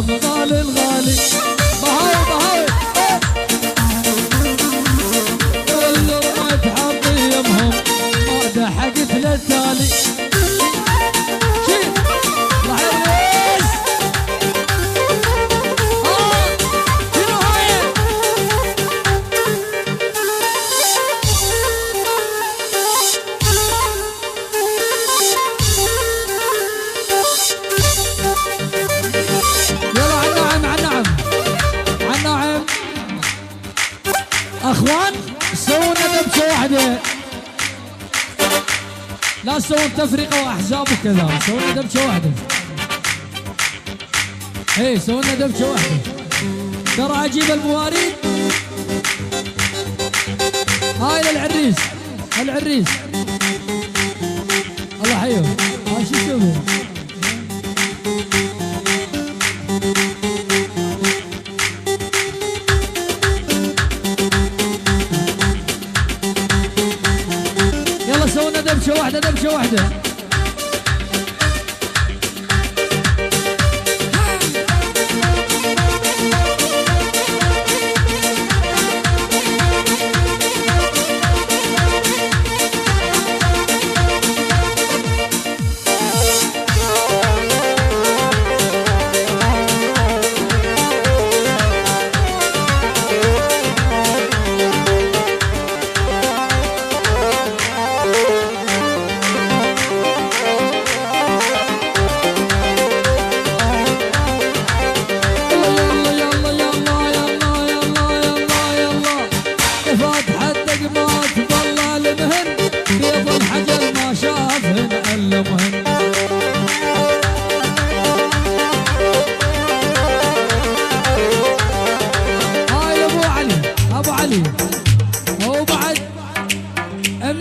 يم غالي الغالي بهاي بهاي اللي رميت حظي يمهم ما دحقت للتالي شيل راح يرقص شنو هاي اخوان سووا دبشه واحده لا تسوون تفرقه واحزاب وكذا سووا دبشه واحده اي سووا دبشه واحده ترى اجيب المواريد هاي للعريس العريس الله حيهم هاي شو يسوي دبشه واحده دبشه واحده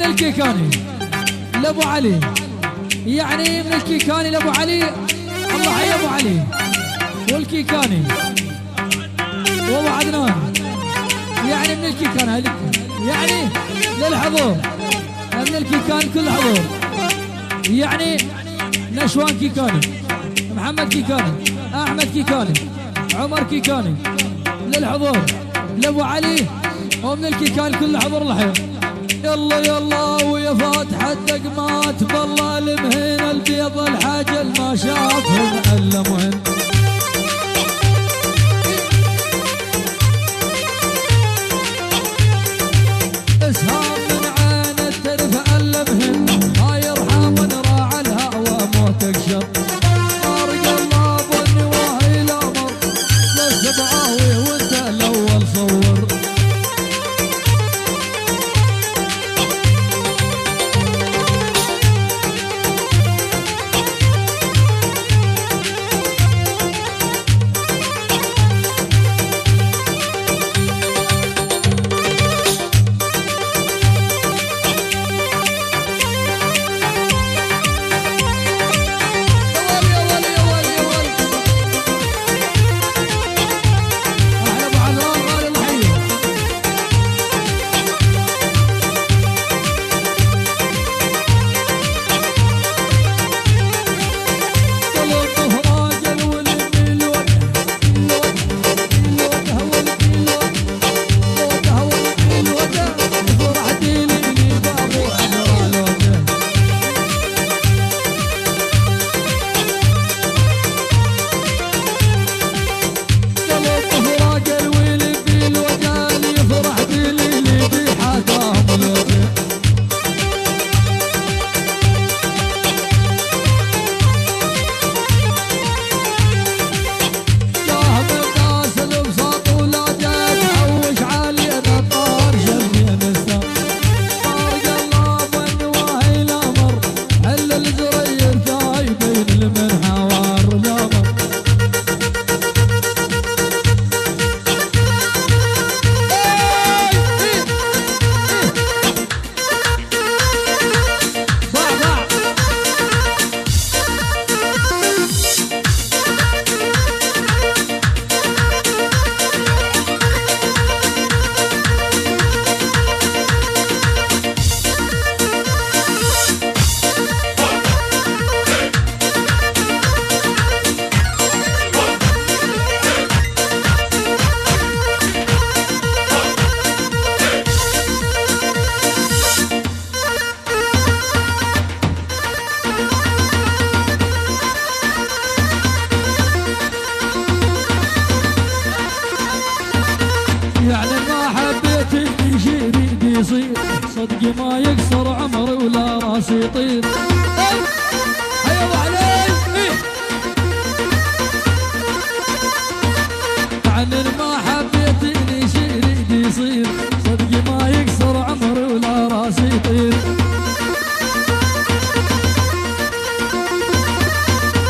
من الكيكاني لابو علي يعني من الكيكاني لابو علي الله حي ابو علي والكيكاني وابو عدنان يعني من الكيكاني يعني للحضور من الكيكاني كل حضور يعني نشوان كيكاني محمد كيكاني احمد كيكاني عمر كيكاني للحضور لابو علي ومن الكيكاني كل حضور الله حي يلا يلا ويا فاتحة دقمات بالله المهين البيض الحاجة ما شافهن الا مهن اسهام من عين الترف الا مهن هاي يرحم راعى الهوى موتك شر طارق الله بالنواهي الامر للسبعاوي وانت الاول صور صدقي ما يقصر عمري ولا راسي يطير.